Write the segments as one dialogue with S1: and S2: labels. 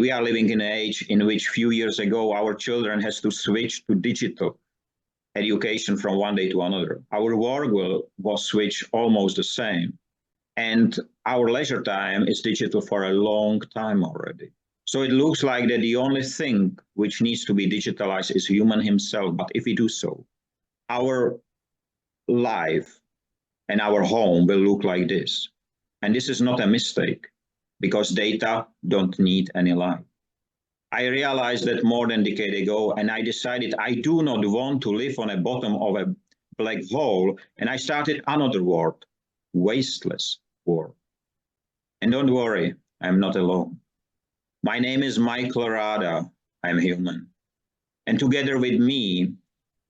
S1: we are living in an age in which few years ago, our children has to switch to digital education from one day to another. Our work was switched almost the same. And our leisure time is digital for a long time already. So it looks like that the only thing which needs to be digitalized is human himself. But if we do so, our life and our home will look like this. And this is not a mistake, because data don't need any life. I realized that more than a decade ago, and I decided I do not want to live on the bottom of a black hole, and I started another word, wasteless world. And don't worry, I'm not alone. My name is Michael Rada, I'm human. And together with me,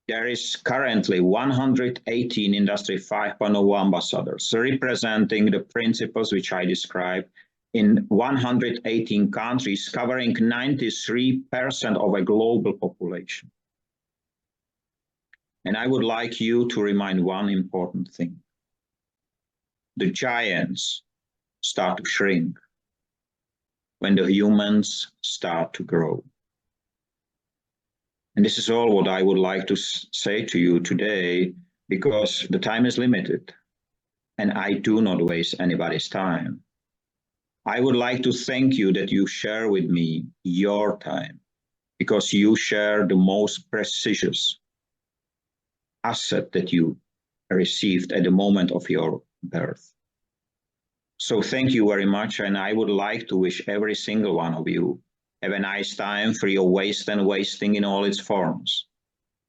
S1: there is currently 118 Industry 5.0 ambassadors representing the principles which I described in 118 countries, covering 93% of a global population. And I would like you to remind one important thing. The giants start to shrink when the humans start to grow. And this is all what I would like to say to you today, because the time is limited and I do not waste anybody's time. I would like to thank you that you share with me your time, because you share the most precious asset that you received at the moment of your birth. So thank you very much, and I would like to wish every single one of you have a nice time for your waste and wasting in all its forms.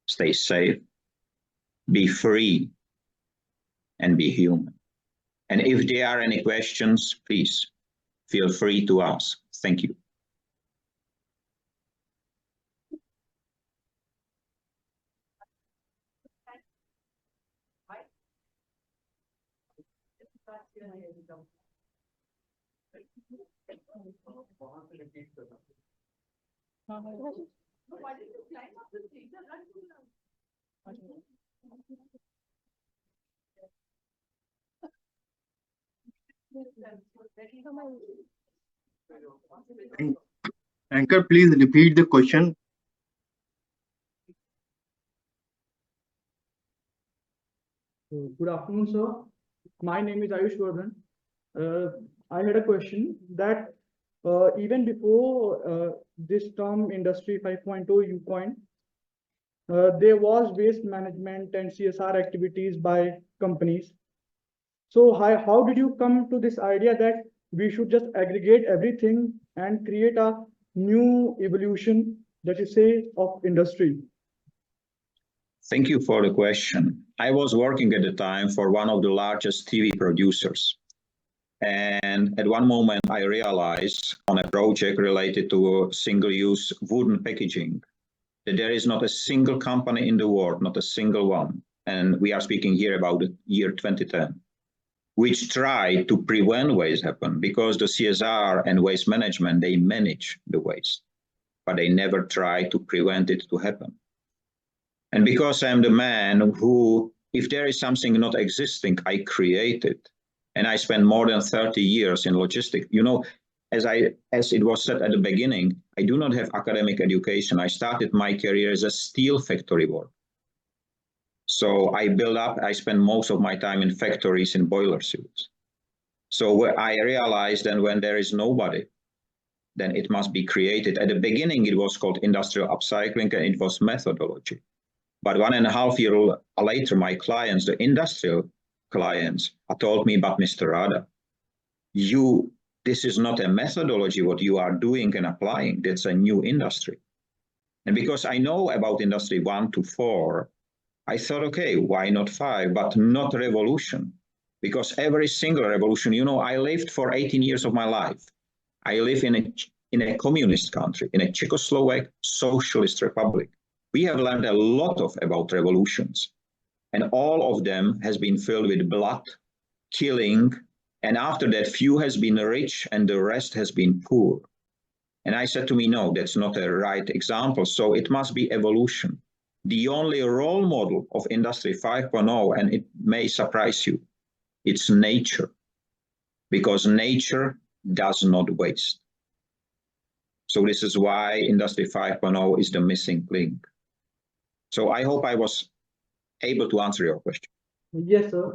S1: Stay safe, be free, and be human. And if there are any questions, please feel free to ask. Thank you.
S2: Anchor, please repeat the question.
S3: Good afternoon, sir. My name is Ayush Vardhan. I had a question that even before this term Industry 5.0 you coined, there was waste management and CSR activities by companies. So how did you come to this idea that we should just aggregate everything and create a new evolution, that is say, of industry?
S1: Thank you for the question. I was working at the time for one of the largest TV producers. And at one moment I realized on a project related to single-use wooden packaging that there is not a single company in the world, not a single one, and we are speaking here about the year 2010, which try to prevent waste happen, because the CSR and waste management, they manage the waste, but they never try to prevent it to happen. And because I'm the man who, if there is something not existing, I create it. And I spent more than 30 years in logistics. You know, as it was said at the beginning, I do not have academic education. I started my career as a steel factory worker. So I spent most of my time in factories in boiler suits. So I realized then when there is nobody, then it must be created. At the beginning, it was called industrial upcycling, and it was methodology. But 1.5 years later, my clients, the industrial clients, told me, but Mr. Rada, this is not a methodology, what you are doing and applying, that's a new industry. And because I know about industry 1 to 4, I thought, okay, why not 5, but not revolution? Because every single revolution, you know, I lived for 18 years of my life. I live in a communist country, in a Czechoslovak socialist republic. We have learned a lot about revolutions, and all of them has been filled with blood, killing, and after that few has been rich and the rest has been poor. And I said to me, no, that's not a right example, so it must be evolution. The only role model of Industry 5.0, and it may surprise you, it's nature, because nature does not waste. So this is why Industry 5.0 is the missing link. So I hope I was able to answer your question.
S3: Yes, sir.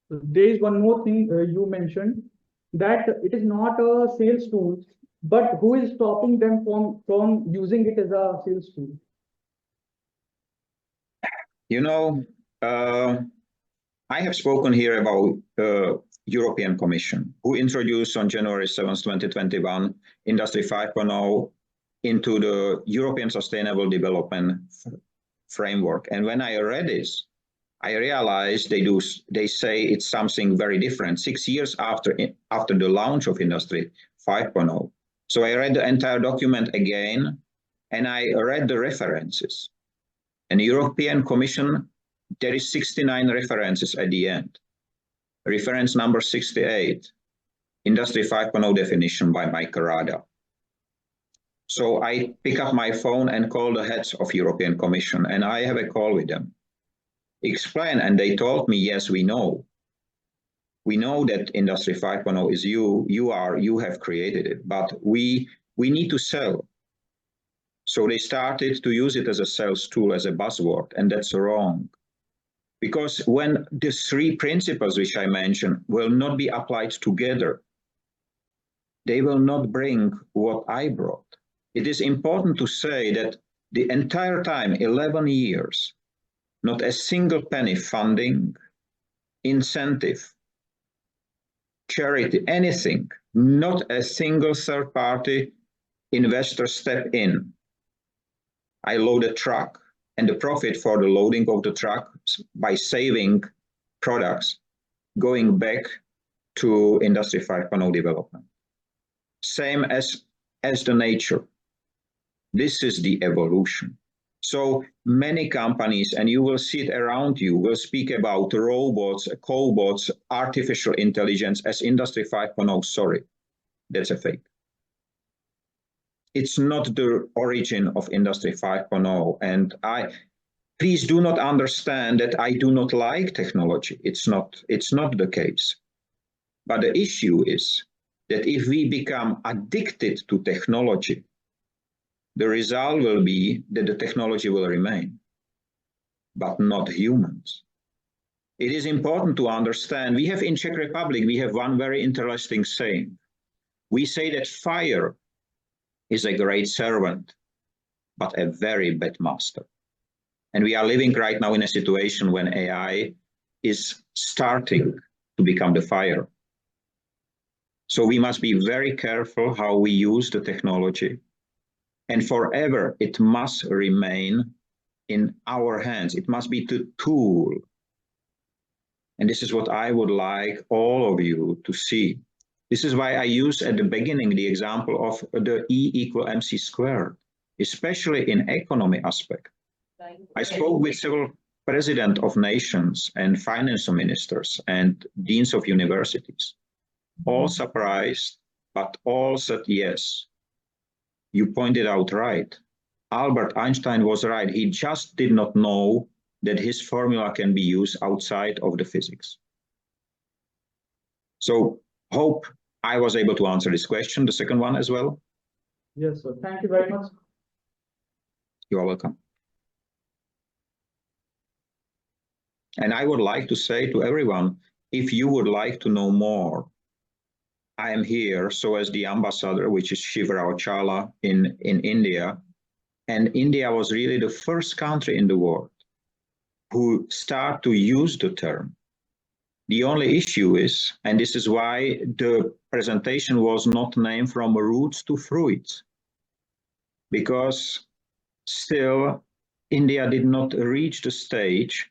S3: There is one more thing you mentioned, that it is not a sales tool, but who is stopping them from using it as a sales tool?
S1: You know, I have spoken here about European Commission, who introduced on January 7th, 2021, Industry 5.0 into the European Sustainable Development Framework. And when I read this, I realized they say it's something very different 6 years after the launch of Industry 5.0. So I read the entire document again, and I read the references. And the European Commission, there is 69 references at the end. Reference number 68, Industry 5.0 definition by Mike Rada. So I pick up my phone and call the heads of European Commission, and I have a call with them. Explain, and they told me, yes, we know. We know that Industry 5.0 is you have created it, but we need to sell. So they started to use it as a sales tool, as a buzzword, and that's wrong. Because when the three principles which I mentioned will not be applied together, they will not bring what I brought. It is important to say that the entire time, 11 years, not a single penny funding, incentive, charity, anything, not a single third-party investor step in. I load a truck, and the profit for the loading of the truck by saving products going back to Industry 5.0 development. Same as the nature. This is the evolution. So many companies, and you will see it around you, will speak about robots, cobots, artificial intelligence as Industry 5.0. Sorry, that's a fake. It's not the origin of Industry 5.0. And please do not understand that I do not like technology. It's not the case. But the issue is that if we become addicted to technology, the result will be that the technology will remain, but not humans. It is important to understand, we have in Czech Republic, we have one very interesting saying. We say that fire is a great servant, but a very bad master. And we are living right now in a situation when AI is starting to become the fire. So we must be very careful how we use the technology. And forever, it must remain in our hands. It must be the tool. And this is what I would like all of you to see. This is why I use at the beginning the example of the E equal MC squared, especially in economy aspect. I spoke with several presidents of nations and finance ministers and deans of universities. All surprised, but all said yes. You pointed out right. Albert Einstein was right. He just did not know that his formula can be used outside of the physics. So hope I was able to answer this question, the second one as well.
S3: Yes, sir. Thank you very much.
S1: You are welcome. And I would like to say to everyone, if you would like to know more, I am here, so as the ambassador, which is Shivrao Chala in India. And India was really the first country in the world who start to use the term. The only issue is, and this is why the presentation was not named From Roots to Fruits, because still India did not reach the stage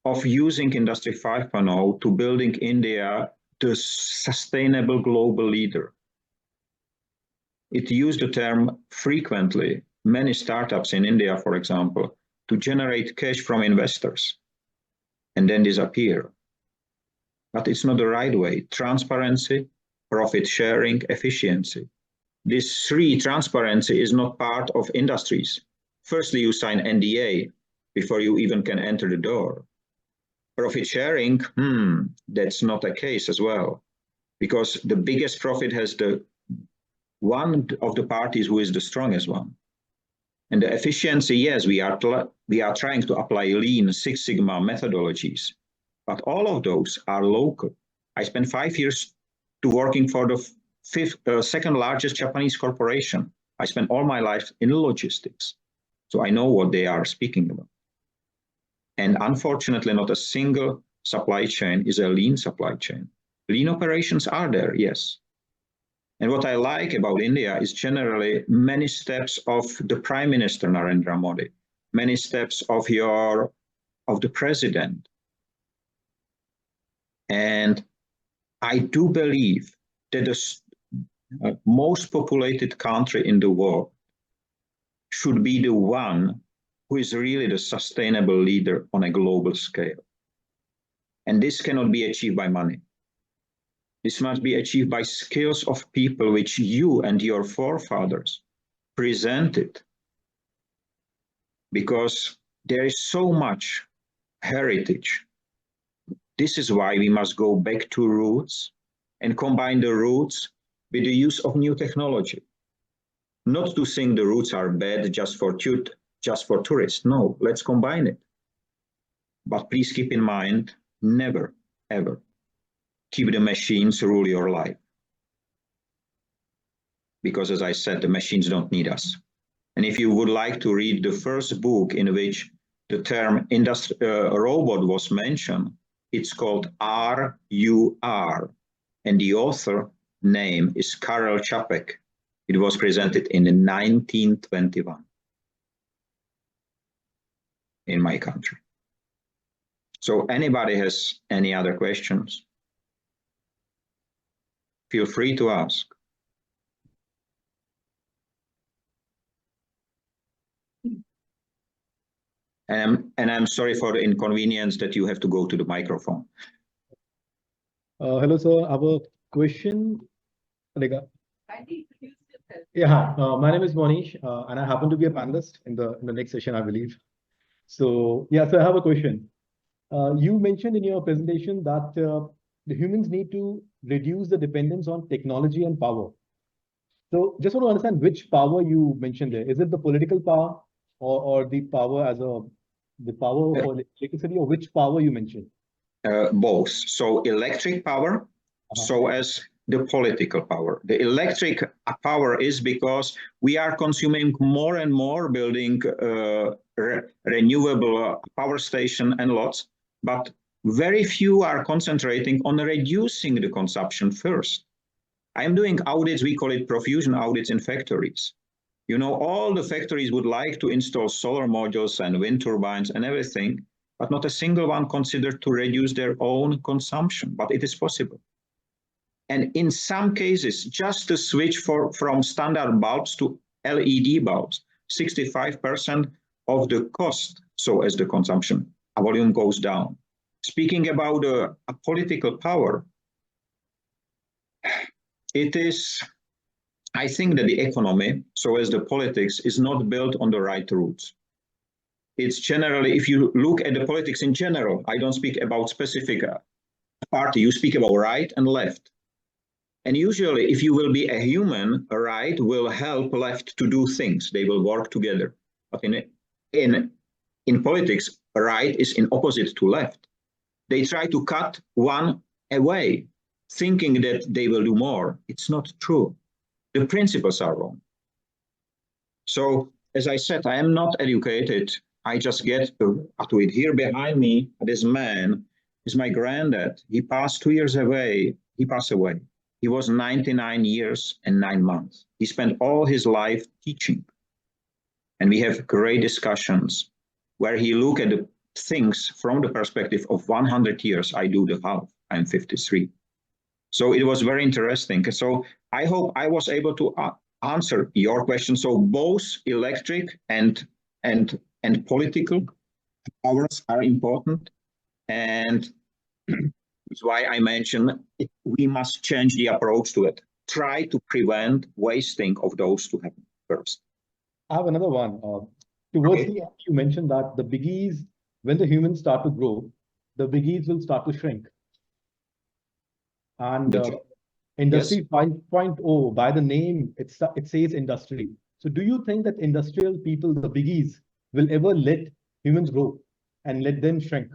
S1: of using Industry 5.0 to building India the sustainable global leader. It used the term frequently, many startups in India, for example, to generate cash from investors and then disappear. But it's not the right way. Transparency, profit sharing, efficiency. This three, transparency, is not part of industries. Firstly, you sign NDA before you even can enter the door. Profit sharing, that's not a case as well. because the biggest profit has the one of the parties who is the strongest one. And the efficiency, yes, we are trying to apply lean Six Sigma methodologies, but all of those are local. I spent 5 years working for the second largest Japanese corporation. I spent all my life in logistics, so I know what they are speaking about. And unfortunately, not a single supply chain is a lean supply chain. Lean operations are there, yes. And what I like about India is generally many steps of the Prime Minister Narendra Modi, many steps of the president. And I do believe that the most populated country in the world should be the one who is really the sustainable leader on a global scale. And this cannot be achieved by money. This must be achieved by skills of people which you and your forefathers presented. Because there is so much heritage. This is why we must go back to roots and combine the roots with the use of new technology. Not to think the roots are bad just for tourists. No, let's combine it. But please keep in mind, never, ever keep the machines rule your life. Because as I said, the machines don't need us. And if you would like to read the first book in which the term robot was mentioned, it's called RUR. And the author name is Karel Čapek. It was presented in 1921 in my country. So anybody has any other questions? Feel free to ask. And I'm sorry for the inconvenience that you have to go to the microphone.
S4: Hello, sir. I have a question. Yeah, my name is Monish, and I happen to be a panelist in the next session, I believe. So, yeah, so I have a question. You mentioned in your presentation that the humans need to reduce the dependence on technology and power. So, just want to understand which power you mentioned there. Is it the political power or the power the power for electricity, or which power you mentioned?
S1: Both. So electric power, so as the political power. The electric power is because we are consuming more and more, building renewable power station and lots, but very few are concentrating on reducing the consumption first. I'm doing audits, we call it profusion audits in factories. You know, all the factories would like to install solar modules and wind turbines and everything, but not a single one considered to reduce their own consumption, but it is possible. And in some cases, just to switch from standard bulbs to LED bulbs, 65% of the cost, so as the consumption volume goes down. Speaking about a political power, it is, I think that the economy, so as the politics, is not built on the right roots. It's generally, if you look at the politics in general, I don't speak about specific party, you speak about right and left. And usually, if you will be a human, right will help left to do things. They will work together. But in politics, right is in opposite to left. They try to cut one away, thinking that they will do more. It's not true. The principles are wrong. So, as I said, I am not educated. I just get to it. Here behind me, this man is my granddad. He passed 2 years away. He passed away. He was 99 years and 9 months. He spent all his life teaching. And we have great discussions where he look at the things from the perspective of 100 years. I do the half. I'm 53. So it was very interesting. So I hope I was able to answer your question. So both electric and political powers are important. And that's why I mentioned we must change the approach to it. Try to prevent wasting of those to happen first.
S4: I have another one. Towards the end, you mentioned that the biggies, when the humans start to grow, the biggies will start to shrink. And Industry 5.0, by the name, it says industry. So do you think that industrial people, the biggies, will ever let humans grow and let them shrink?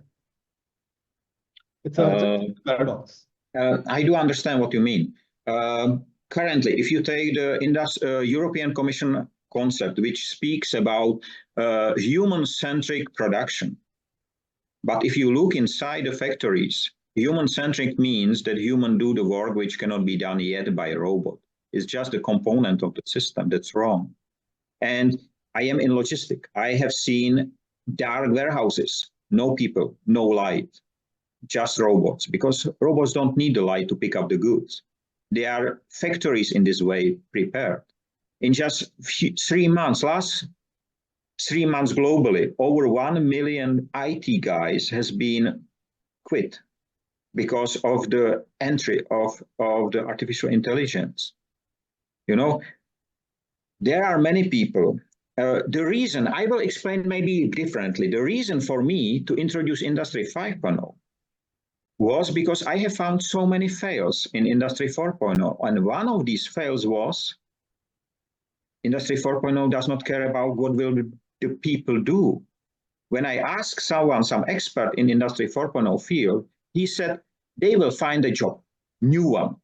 S4: It's a paradox.
S1: I do understand what you mean. Currently, if you take the European Commission concept, which speaks about human-centric production, but if you look inside the factories, human-centric means that humans do the work which cannot be done yet by a robot. It's just a component of the system. That's wrong. And I am in logistics. I have seen dark warehouses, no people, no light, just robots, because robots don't need the light to pick up the goods. There are factories in this way prepared. In just 3 months, last 3 months globally, over 1 million IT guys has been quit because of the entry of the artificial intelligence. You know, there are many people. The reason, I will explain maybe differently, the reason for me to introduce Industry 5.0 was because I have found so many fails in Industry 4.0. And one of these fails was Industry 4.0 does not care about what will the people do. When I asked someone, some expert in Industry 4.0 field, he said, they will find a job, new one.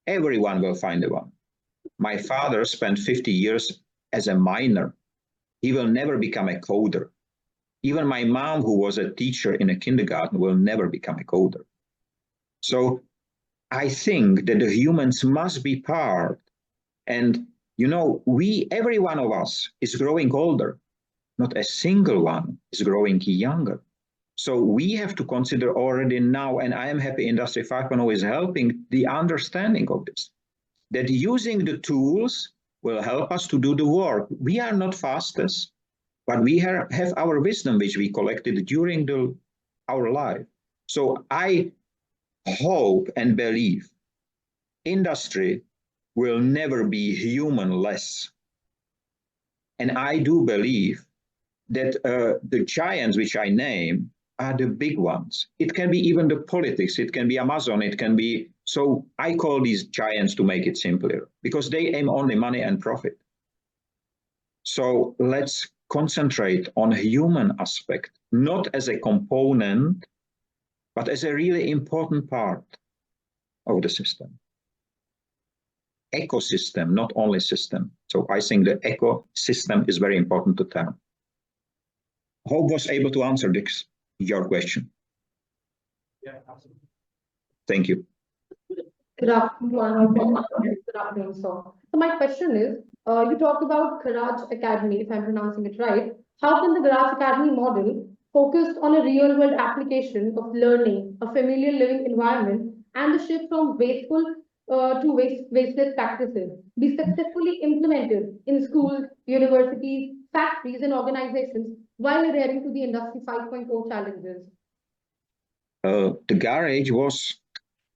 S1: Everyone will find a one. My father spent 50 years as a miner. He will never become a coder. Even my mom, who was a teacher in a kindergarten, will never become a coder. So I think that the humans must be part. And, you know, every one of us is growing older. Not a single one is growing younger. So we have to consider already now, and I am happy Industry 5.0 is helping the understanding of this, that using the tools will help us to do the work. We are not fastest, but we have our wisdom, which we collected during our life. So I hope and believe industry will never be human-less. And I do believe that the giants which I name are the big ones. It can be even the politics, it can be Amazon, it can be, so I call these giants to make it simpler, because they aim only money and profit. So let's concentrate on a human aspect, not as a component, but as a really important part of the system. Ecosystem, not only system. So I think the ecosystem is very important to term. Hope was able to answer your question.
S3: Yeah, absolutely.
S1: Thank you.
S5: Good afternoon. Good afternoon, sir. So my question is, you talked about Garage Academy, if I'm pronouncing it right. How can the Garage Academy model, focused on a real-world application of learning, a familiar living environment, and the shift from wasteful to wasteless practices, be successfully implemented in schools, universities, factories, and organizations while adhering to the Industry 5.0 challenges?
S1: The garage was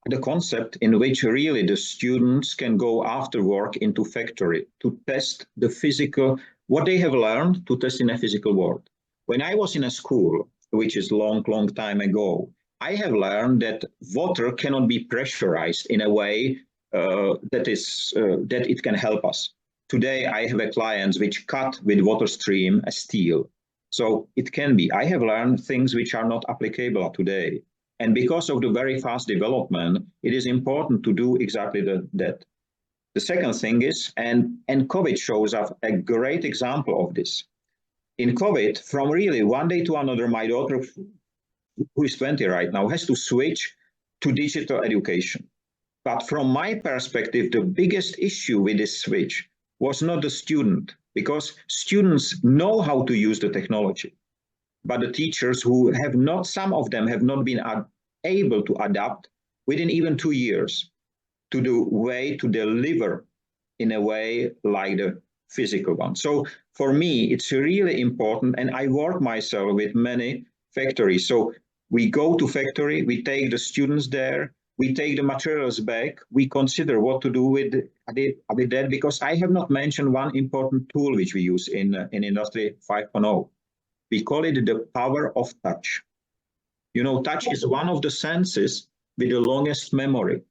S1: the concept in which really the students can go after work into factory to test the physical, what they have learned to test in a physical world. When I was in a school, which is long time ago, I have learned that water cannot be pressurized in a way that it can help us. Today, I have a client which cut with water stream a steel. So it can be. I have learned things which are not applicable today. And because of the very fast development, it is important to do exactly that. The second thing is, and COVID shows us a great example of this. In COVID, from really one day to another, my daughter, who is 20 right now, has to switch to digital education. But from my perspective, the biggest issue with this switch was not the student, because students know how to use the technology. But the teachers who have not, some of them have not been able to adapt within even 2 years to the way to deliver in a way like the physical one. So for me, it's really important, and I work myself with many factories. So we go to factory, we take the students there, we take the materials back, we consider what to do with that, because I have not mentioned one important tool which we use in Industry 5.0. We call it the power of touch. You know, touch is one of the senses with the longest memory.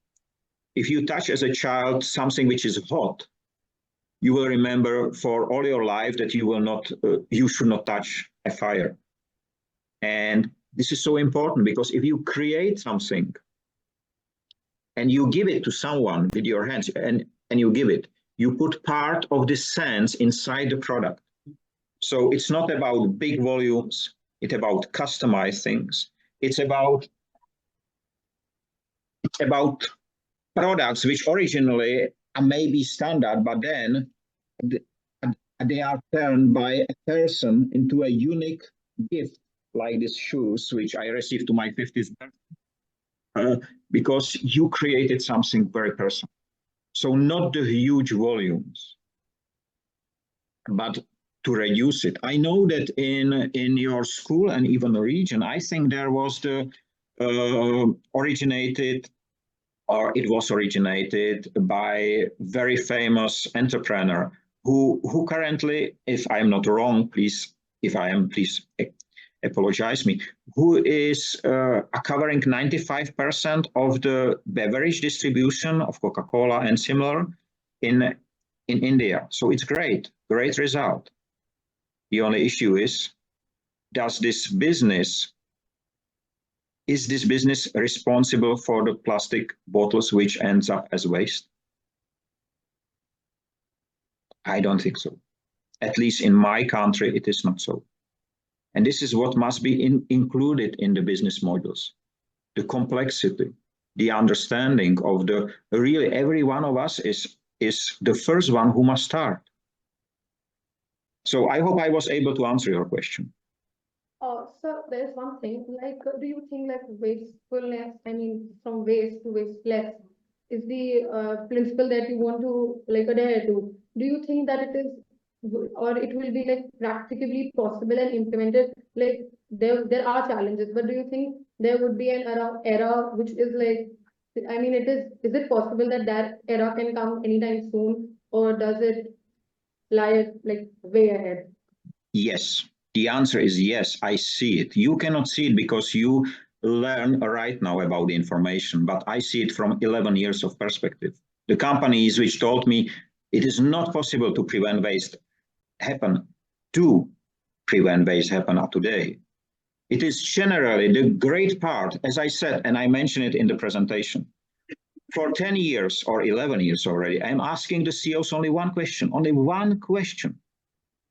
S1: If you touch as a child something which is hot, you will remember for all your life that you should not touch a fire. And this is so important because if you create something and you give it to someone with your hands and you give it, you put part of this sense inside the product. So it's not about big volumes, it's about customized things. It's about products which originally are maybe standard, but then they are turned by a person into a unique gift, like these shoes, which I received to my 50th birthday, because you created something very personal. So not the huge volumes, but to reduce it. I know that in your school and even the region, I think there was the originated by very famous entrepreneur who currently, if I'm not wrong, please, if I am, please apologize me, who is covering 95% of the beverage distribution of Coca-Cola and similar in India. So it's great result. The only issue is is this business responsible for the plastic bottles which ends up as waste? I don't think so. At least in my country, it is not so. And this is what must be included in the business models. The complexity, the understanding of the really every one of us is the first one who must start. So I hope I was able to answer your question.
S5: So there's one thing, like, do you think like wastefulness, I mean, from waste to wasteless is the principle that you want to like adhere to? Do you think that it is, or it will be like practically possible and implemented? Like there are challenges, but do you think there would be an era which is like, I mean, is it possible that era can come anytime soon, or does it lie like way ahead?
S1: Yes. The answer is yes, I see it. You cannot see it because you learn right now about the information, but I see it from 11 years of perspective. The companies which told me it is not possible to prevent waste happen today. It is generally the great part, as I said, and I mentioned it in the presentation. For 10 years or 11 years already, I'm asking the CEOs only one question.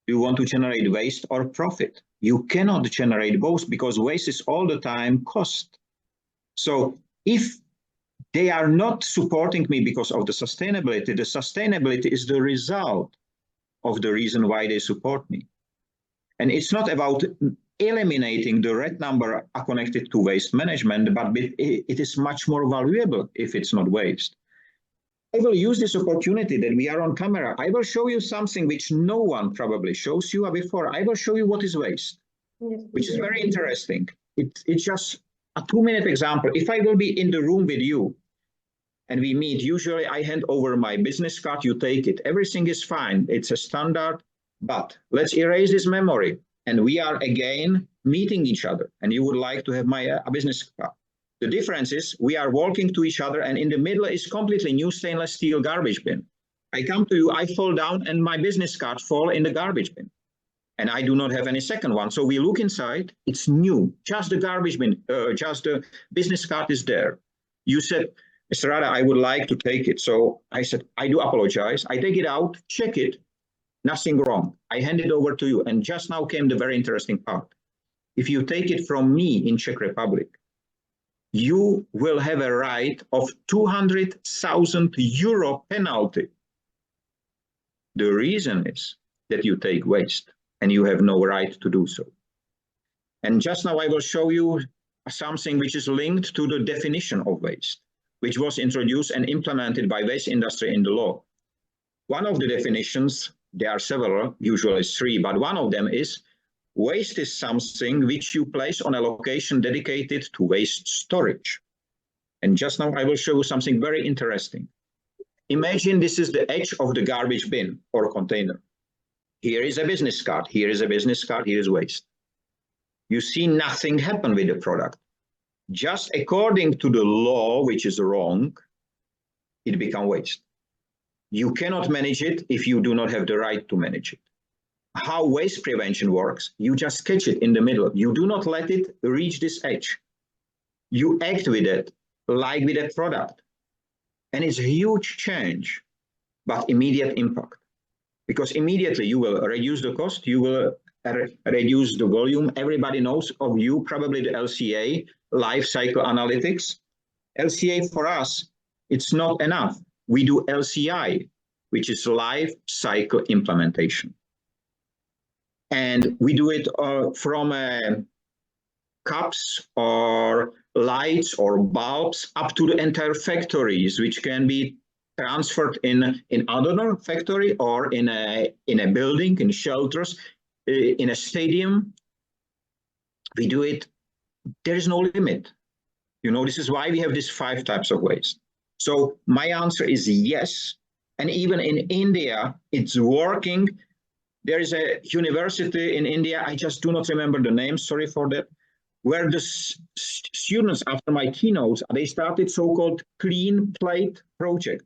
S1: Do you want to generate waste or profit? You cannot generate both because waste is all the time cost. So if they are not supporting me because of the sustainability is the result of the reason why they support me. And it's not about eliminating the red number connected to waste management, but it is much more valuable if it's not waste. I will use this opportunity that we are on camera. I will show you something which no one probably shows you before. I will show you what is waste, which is very interesting. It's just a 2-minute example. If I will be in the room with you and we meet, usually I hand over my business card, you take it. Everything is fine. It's a standard, but let's erase this memory. And we are again meeting each other and you would like to have my business card. The difference is we are walking to each other and in the middle is completely new stainless steel garbage bin. I come to you, I fall down and my business card fall in the garbage bin. And I do not have any second one. So we look inside, it's new, just the garbage bin, just the business card is there. You said, Mr. Rada, I would like to take it. So I said, I do apologize. I take it out, check it, nothing wrong. I hand it over to you. And just now came the very interesting part. If you take it from me in Czech Republic, you will have a right of 200,000 euro penalty. The reason is that you take waste and you have no right to do so. And just now I will show you something which is linked to the definition of waste, which was introduced and implemented by waste industry in the law. One of the definitions, there are several, usually 3, but one of them is waste is something which you place on a location dedicated to waste storage. And just now I will show you something very interesting. Imagine this is the edge of the garbage bin or container. Here is a business card, here is a business card, here is waste. You see nothing happen with the product. Just according to the law, which is wrong, it becomes waste. You cannot manage it if you do not have the right to manage it. How waste prevention works, you just catch it in the middle. You do not let it reach this edge. You act with it like with a product. And it's a huge change, but immediate impact. Because immediately you will reduce the cost, you will reduce the volume. Everybody knows of you, probably the LCA, life cycle analytics. LCA for us, it's not enough. We do LCI, which is life cycle implementation. And we do it from cups or lights or bulbs up to the entire factories, which can be transferred in another factory or in a building, in shelters, in a stadium. We do it. There is no limit. You know, this is why we have these 5 types of waste. So my answer is yes. And even in India, it's working. There is a university in India, I just do not remember the name, sorry for that, where the students, after my keynotes, they started so-called clean plate project.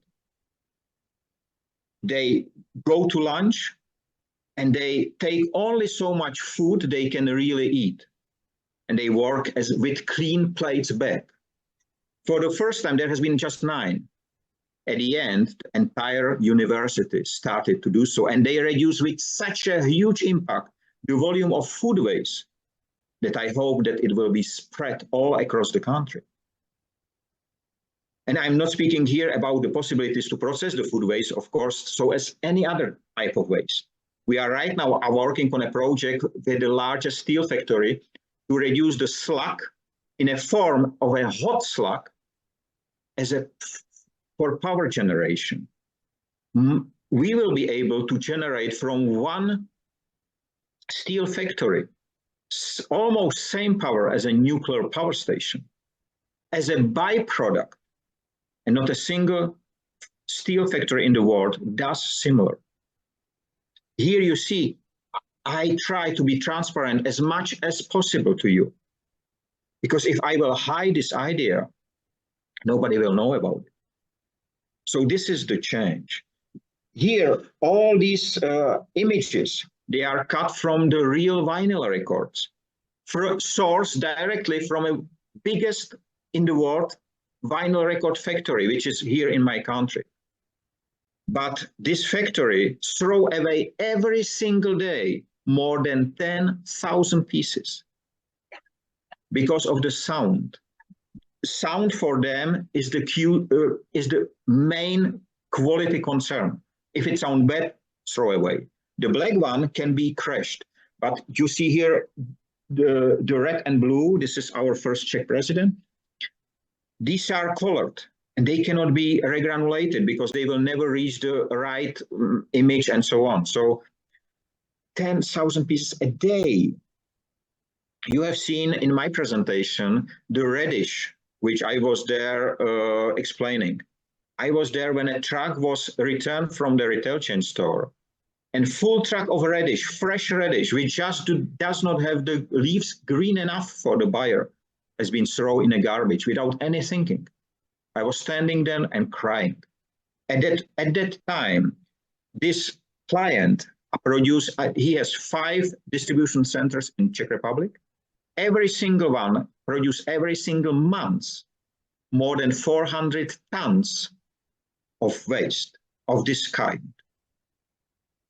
S1: They go to lunch and they take only so much food they can really eat. And they work with clean plates back. For the first time, there has been just 9. At the end, the entire university started to do so, and they reduce with such a huge impact the volume of food waste that I hope that it will be spread all across the country. And I'm not speaking here about the possibilities to process the food waste, of course, so as any other type of waste. We are right now working on a project with the largest steel factory to reduce the slag in a form of a hot slag for power generation. We will be able to generate from one steel factory almost same power as a nuclear power station as a byproduct, and not a single steel factory in the world does similar. Here you see, I try to be transparent as much as possible to you, because if I will hide this idea, nobody will know about it. So this is the change. Here, all these images, they are cut from the real vinyl records, sourced directly from a biggest in the world vinyl record factory, which is here in my country. But this factory throw away every single day more than 10,000 pieces because of the sound. Sound for them is the main quality concern. If it sounds bad, throw away. The black one can be crushed, but you see here the red and blue. This is our first Czech president. These are colored and they cannot be regranulated because they will never reach the right image and so on. So 10,000 pieces a day. You have seen in my presentation the radish, which I was there explaining. I was there when a truck was returned from the retail chain store, and full truck of radish, fresh radish, which just does not have the leaves green enough for the buyer, has been thrown in a garbage without any thinking. I was standing there and crying. At that time, this client he has 5 distribution centers in Czech Republic. Every single one produces every single month more than 400 tons of waste of this kind.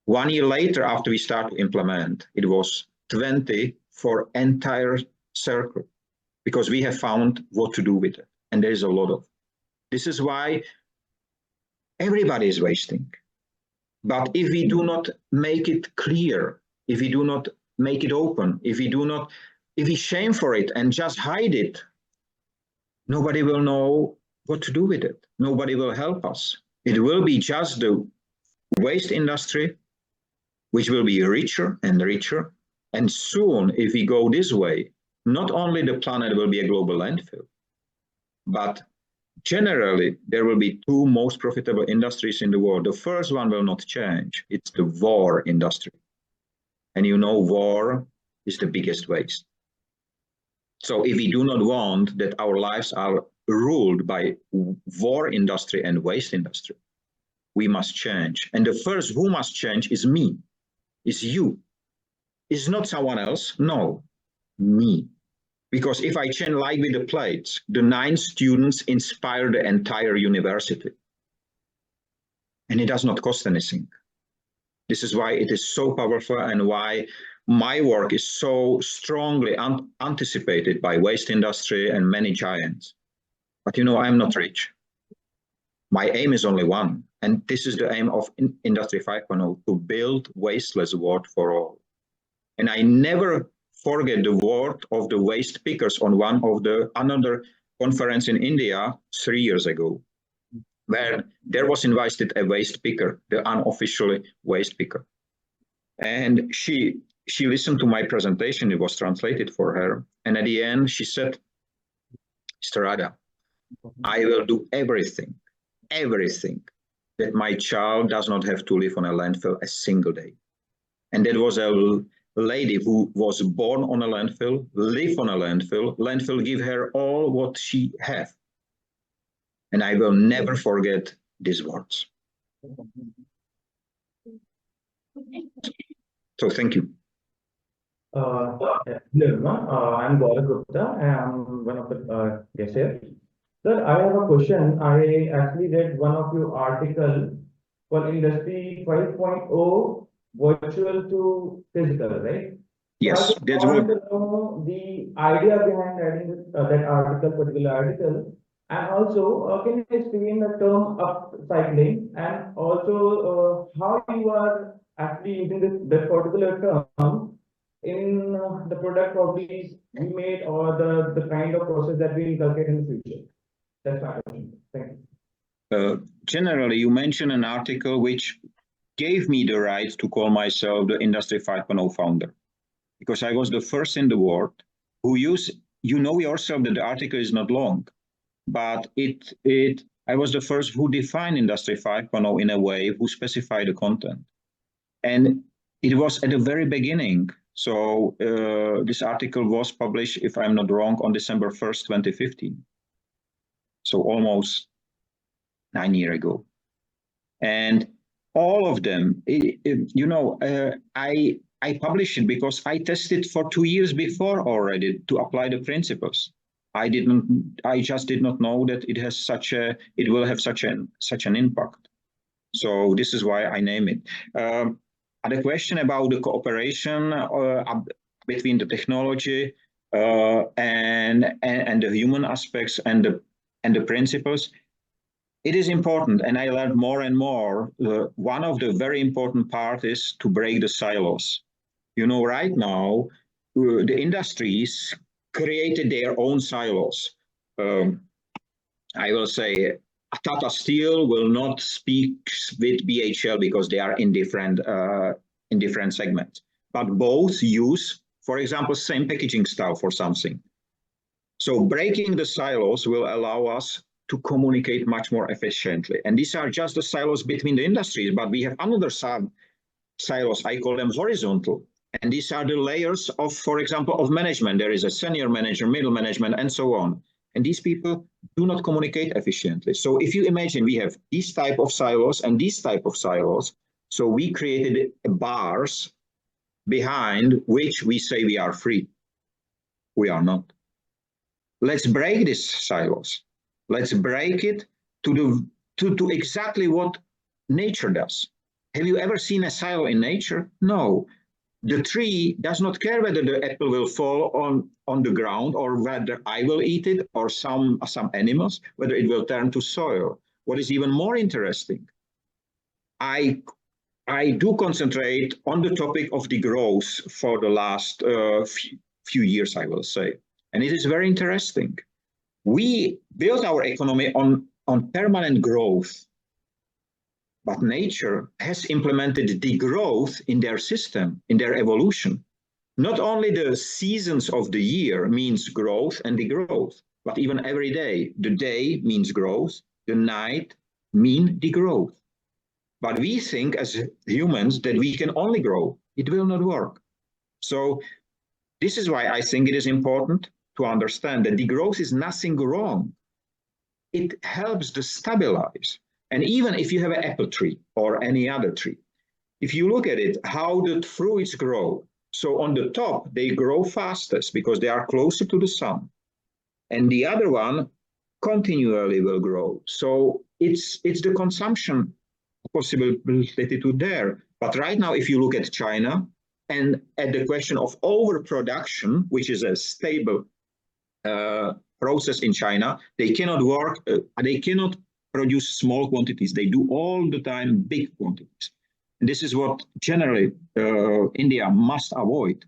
S1: 1 year later, after we start to implement, it was 20 for entire circle, because we have found what to do with it. And there is a lot of. This is why everybody is wasting. But if we do not make it clear, if we do not make it open, if we shame for it and just hide it, nobody will know what to do with it. Nobody will help us. It will be just the waste industry, which will be richer and richer. And soon, if we go this way, not only the planet will be a global landfill, but generally, there will be 2 most profitable industries in the world. The first one will not change. It's the war industry. And you know, war is the biggest waste. So if we do not want that our lives are ruled by war industry and waste industry. We must change. And the first who must change is me, is you. It's not someone else, no, me. Because if I change like with the plates, the 9 students inspire the entire university. And it does not cost anything. This is why it is so powerful and why my work is so strongly anticipated by waste industry and many giants. But you know, I'm not rich. My aim is only one. And this is the aim of Industry 5.0, to build wasteless world for all. And I never forget the word of the waste pickers on another conference in India 3 years ago, where there was invited a waste picker, the unofficial waste picker. And she listened to my presentation, it was translated for her. And at the end, she said, Mr. Rada, I will do everything that my child does not have to live on a landfill a single day. And that was a lady who was born on a landfill, live on a landfill give her all what she have. And I will never forget these words. So thank you.
S6: Hello, everyone. I'm Gaurav Gupta. I'm one of the guests here. Sir, I have a question. I actually read one of your article for Industry 5.0 virtual to physical, right?
S1: Yes,
S6: that's what I want to know the idea behind adding that particular article. And also, can you explain the term upcycling and also how you are actually using that particular term in the product properties we made or the kind of process that we inculcate in the future? That's my question. Thank you.
S1: Generally, you mentioned an article which gave me the right to call myself the Industry 5.0 founder, because I was the first in the world who you know yourself that the article is not long, but I was the first who defined Industry 5.0 in a way, who specified the content. And it was at the very beginning. So this article was published, if I'm not wrong, on December 1st, 2015. So almost 9 years ago. And all of them, I published it because I tested for 2 years before already to apply the principles. I just did not know that it will have such an impact. So this is why I name it. The question about the cooperation between the technology and the human aspects and the principles, it is important, and I learned more and more. One of the very important parts is to break the silos. You know, right now, the industries created their own silos. I will say Tata Steel will not speak with BHL because they are in different segments. But both use, for example, same packaging style for something. So breaking the silos will allow us to communicate much more efficiently. And these are just the silos between the industries, but we have another silos, I call them horizontal. And these are the layers of, for example, of management. There is a senior manager, middle management, and so on. And these people do not communicate efficiently. So if you imagine we have these type of silos and these type of silos, so we created bars behind which we say we are free. We are not. Let's break these silos. Let's break it to exactly what nature does. Have you ever seen a silo in nature? No. The tree does not care whether the apple will fall on the ground or whether I will eat it or some animals, whether it will turn to soil. What is even more interesting, I do concentrate on the topic of the growth for the last few years, I will say. And it is very interesting. We built our economy on permanent growth, but nature has implemented degrowth in their system, in their evolution. Not only the seasons of the year means growth and degrowth, but even every day. The day means growth, the night means degrowth. But we think as humans that we can only grow. It will not work. So this is why I think it is important to understand that degrowth is nothing wrong. it helps to stabilize. And even if you have an apple tree or any other tree, if you look at it, how the fruits grow. So on the top, they grow fastest because they are closer to the sun. And the other one continually will grow. So it's the consumption possibility to there. But right now, if you look at China and at the question of overproduction, which is a stable process in China, they cannot they cannot produce small quantities. They do all the time big quantities. And this is what generally India must avoid,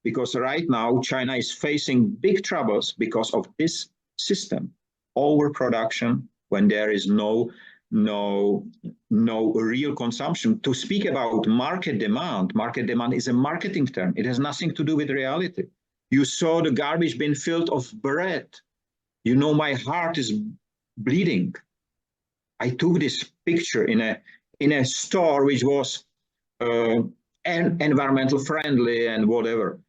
S1: because right now China is facing big troubles because of this system, overproduction, when there is no real consumption. To speak about market demand is a marketing term. It has nothing to do with reality. You saw the garbage bin filled of bread. You know, my heart is bleeding. I took this picture in a store which was environmental friendly and whatever.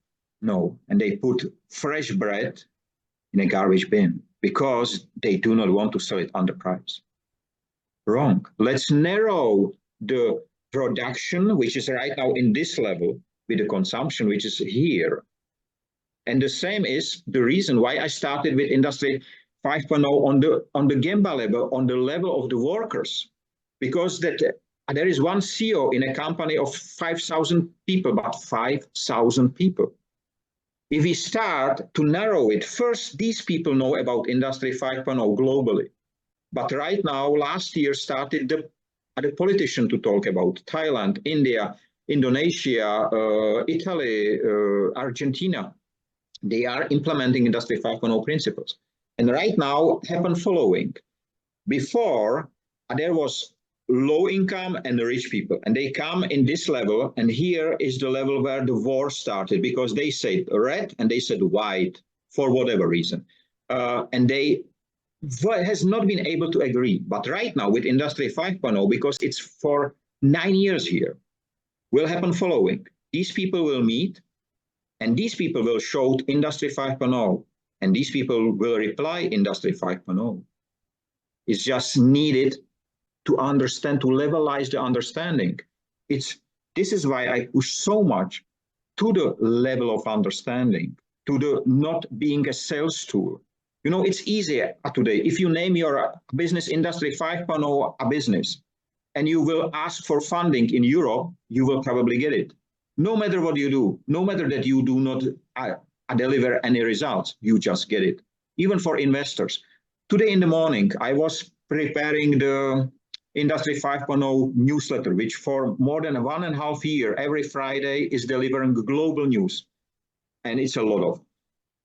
S1: No, and they put fresh bread in a garbage bin because they do not want to sell it underpriced. Wrong. Let's narrow the production, which is right now in this level, with the consumption, which is here. And the same is the reason why I started with Industry 5.0 on the Gemba level, on the level of the workers, because that there is one CEO in a company of 5,000 people, but 5,000 people. If we start to narrow it, first, these people know about Industry 5.0 globally. But right now, last year started the politician to talk about Thailand, India, Indonesia, Italy, Argentina. They are implementing Industry 5.0 principles. And right now happen following. Before, there was low income and the rich people, and they come in this level, and here is the level where the war started, because they said red and they said white for whatever reason. And they has not been able to agree. But right now with Industry 5.0, because it's for 9 years here, will happen following. These people will meet, and these people will show Industry 5.0, and these people will reply Industry 5.0. It's just needed to understand, to levelize the understanding. This is why I push so much to the level of understanding, to the not being a sales tool. You know, it's easier today. If you name your business Industry 5.0 a business, and you will ask for funding in Europe, you will probably get it. No matter what you do, no matter that you do not deliver any results, you just get it. Even for investors. Today in the morning, I was preparing the Industry 5.0 newsletter, which for more than 1.5 years, every Friday is delivering global news. And it's a lot of.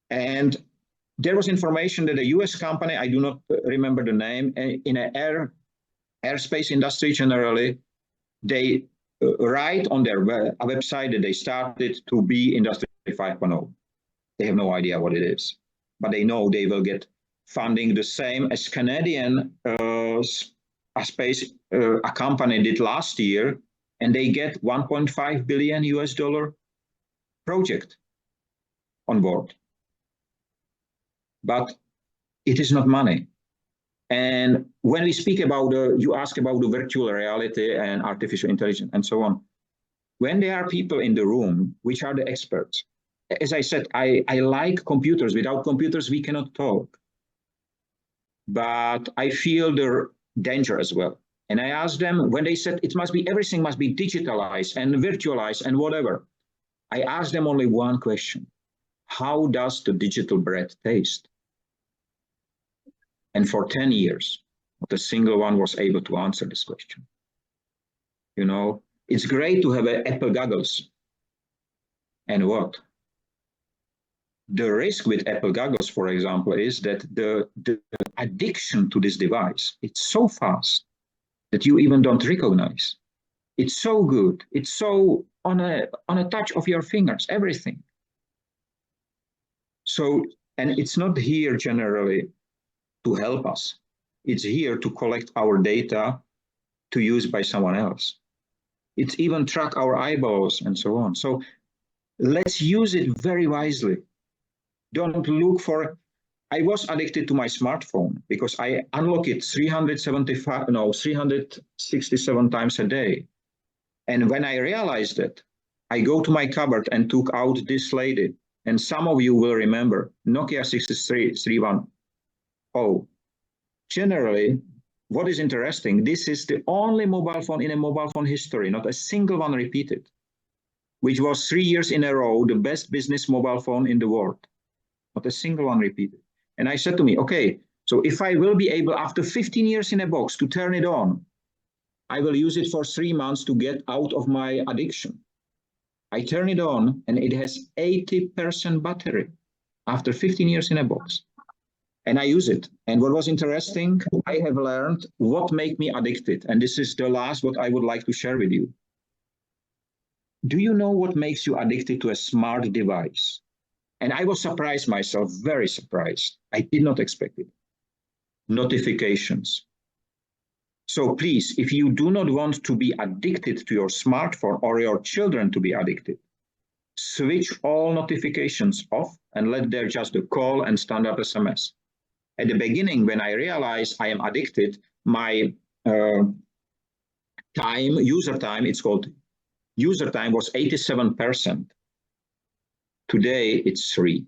S1: And there was information that a US company, I do not remember the name, in an airspace industry generally, they write on their website that they started to be Industry 5.0. They have no idea what it is, but they know they will get funding the same as Canadian space a company did last year, and they get $1.5 billion US project on board. But it is not money. And when we speak about you ask about the virtual reality and artificial intelligence and so on, when there are people in the room, which are the experts, as I said, I like computers. Without computers, we cannot talk. But I feel the danger as well. And I asked them, when they said everything must be digitalized and virtualized and whatever, I asked them only one question. How does the digital bread taste? And for 10 years, not a single one was able to answer this question. You know, it's great to have Apple goggles. And what? The risk with Apple goggles, for example, is that the addiction to this device, it's so fast that you even don't recognize. It's so good. It's so on a touch of your fingers, everything. So, and it's not here generally to help us. It's here to collect our data to use by someone else. It's even track our eyeballs and so on. So let's use it very wisely. Don't look for, I was addicted to my smartphone because I unlock it 367 times a day. And when I realized that, I go to my cupboard and took out this lady. And some of you will remember Nokia 6310. Generally, what is interesting, this is the only mobile phone in a mobile phone history, not a single one repeated, which was 3 years in a row the best business mobile phone in the world. Not a single one repeated. And I said to me, okay, so if I will be able, after 15 years in a box, to turn it on, I will use it for 3 months to get out of my addiction. I turn it on and it has 80% battery after 15 years in a box. And I use it. And what was interesting, I have learned what made me addicted. And this is the last what I would like to share with you. Do you know what makes you addicted to a smart device? And I was surprised myself, very surprised. I did not expect it. Notifications. So please, if you do not want to be addicted to your smartphone or your children to be addicted, switch all notifications off and let there just the call and standard SMS. At the beginning, when I realized I am addicted, my user time, it's called user time, was 87%. Today, it's 3.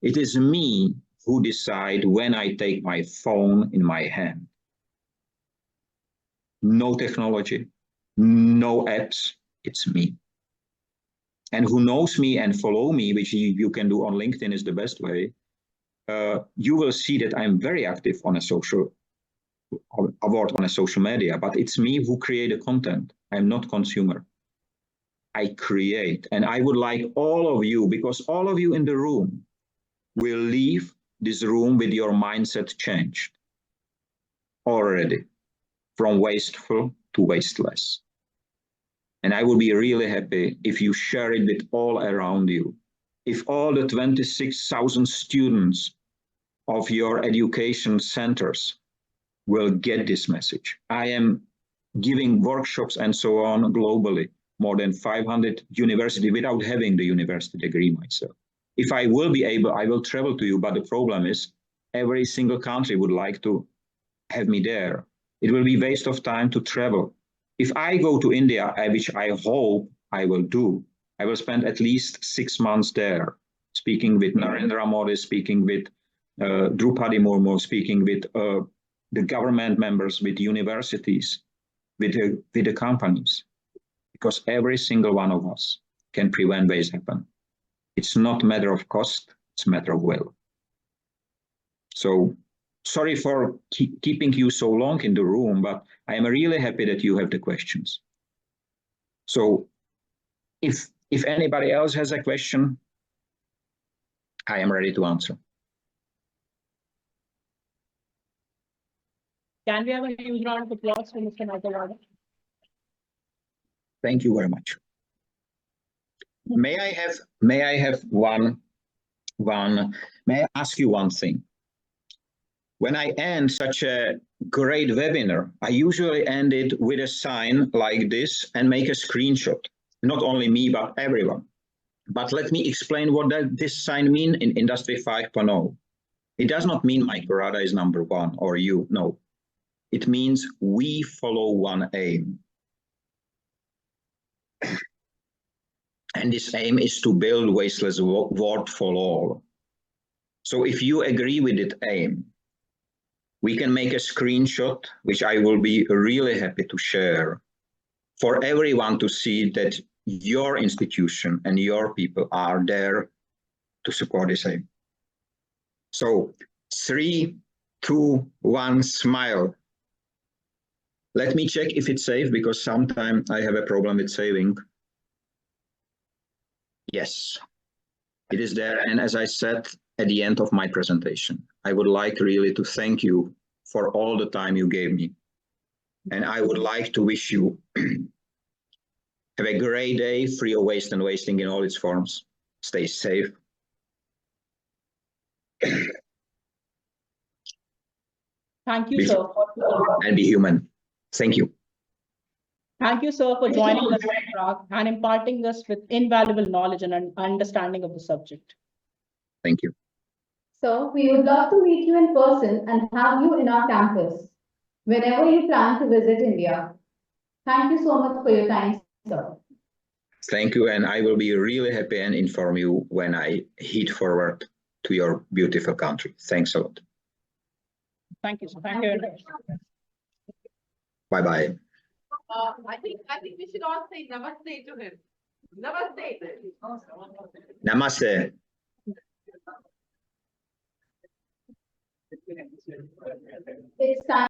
S1: It is me who decide when I take my phone in my hand. No technology, no apps, it's me. And who knows me and follow me, which you can do on LinkedIn is the best way, you will see that I'm very active on a social media, but it's me who create the content. I'm not consumer. I create, and I would like all of you, because all of you in the room will leave this room with your mindset changed already, from wasteful to wasteless. And I will be really happy if you share it with all around you. If all the 26,000 students of your education centers will get this message. I am giving workshops and so on globally, more than 500 universities without having the university degree myself. If I will be able, I will travel to you, but the problem is every single country would like to have me there. It will be a waste of time to travel. If I go to India, which I hope I will do, I will spend at least 6 months there, speaking with Narendra Modi, speaking with Drupadi Murmu, speaking with the government members, with universities, with the companies, because every single one of us can prevent waste happen. It's not a matter of cost, it's a matter of will. So sorry for keeping you so long in the room, but I am really happy that you have the questions. So if anybody else has a question, I am ready to answer.
S7: Can we have a huge round of applause for Mr. Nagarwala?
S1: Thank you very much. May I ask you one thing? When I end such a great webinar, I usually end it with a sign like this and make a screenshot. Not only me, but everyone. But let me explain what this sign means in Industry 5.0. It does not mean Mike Barada is number one or you, no. It means we follow one aim. And this aim is to build wasteless world for all. So if you agree with that aim, we can make a screenshot, which I will be really happy to share, for everyone to see that your institution and your people are there to support this aim. So 3, 2, 1, smile. Let me check if it's safe, because sometimes I have a problem with saving. Yes, it is there. And as I said at the end of my presentation, I would like really to thank you for all the time you gave me. And I would like to wish you have a great day, free of waste and wasting in all its forms. Stay safe.
S7: Thank you, sir.
S1: And be human. Thank you.
S7: Thank you, sir, for joining us in Prague and imparting us with invaluable knowledge and understanding of the subject.
S1: Thank you.
S5: So we would love to meet you in person and have you in our campus whenever you plan to visit India. Thank you so much for your time, sir.
S1: Thank you, and I will be really happy and inform you when I head forward to your beautiful country. Thanks a lot.
S7: Thank you, sir. Thank you very much.
S1: Bye-bye.
S8: I think we should all say namaste to him. Namaste.
S1: Namaste.
S5: It's time.